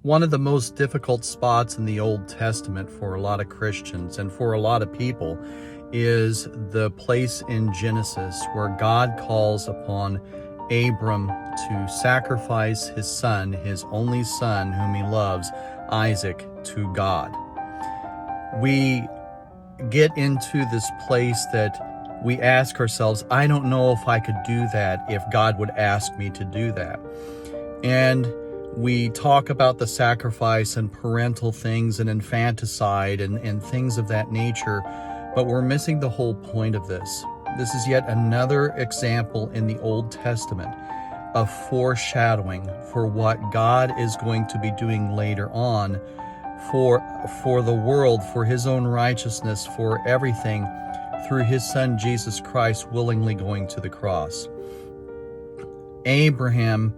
One of the most difficult spots in the Old Testament for a lot of Christians and for a lot of people is the place in Genesis where God calls upon Abram to sacrifice his son, his only son whom he loves, Isaac, to God. We get into this place that we ask ourselves, I don't know if I could do that if God would ask me to do that. And we talk about the sacrifice and parental things and infanticide and things of that nature, but we're missing the whole point of this. This is yet another example in the Old Testament of foreshadowing for what God is going to be doing later on for the world, for his own righteousness, for everything, through his son Jesus Christ willingly going to the cross. Abraham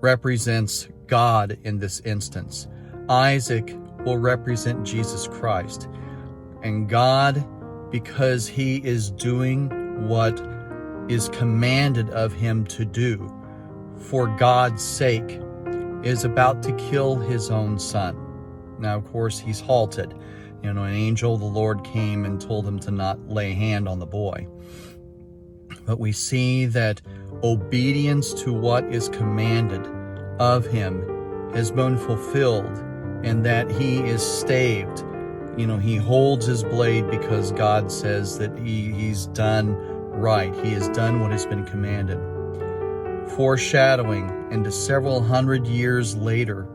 represents God in this instance. Isaac will represent Jesus Christ. And God, because he is doing what is commanded of him to do for God's sake, is about to kill his own son. Now, of course, he's halted. An angel of the Lord came and told him to not lay hand on the boy. But we see that obedience to what is commanded of him has been fulfilled, and that he is staved. He holds his blade because God says that he's done right. He has done what has been commanded. Foreshadowing into several hundred years later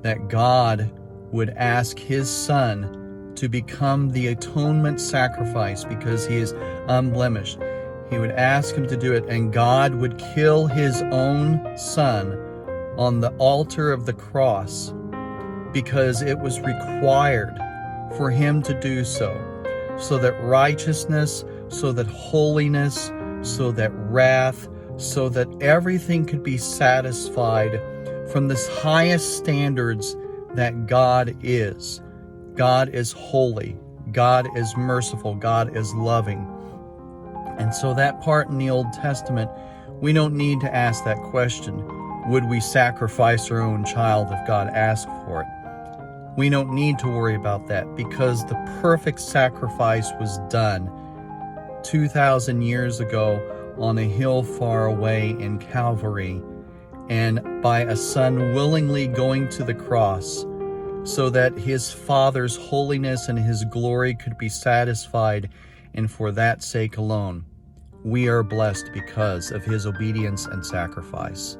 that God would ask his son to become the atonement sacrifice because he is unblemished. He would ask him to do it, and God would kill his own son on the altar of the cross because it was required for him to do so that righteousness, so that holiness, so that wrath, so that everything could be satisfied from this highest standards that God is. God is holy. God is merciful. God is loving. And so that part in the Old Testament, we don't need to ask that question. Would we sacrifice our own child if God asked for it? We don't need to worry about that because the perfect sacrifice was done 2,000 years ago on a hill far away in Calvary, and by a son willingly going to the cross so that his Father's holiness and his glory could be satisfied, and for that sake alone, we are blessed because of his obedience and sacrifice.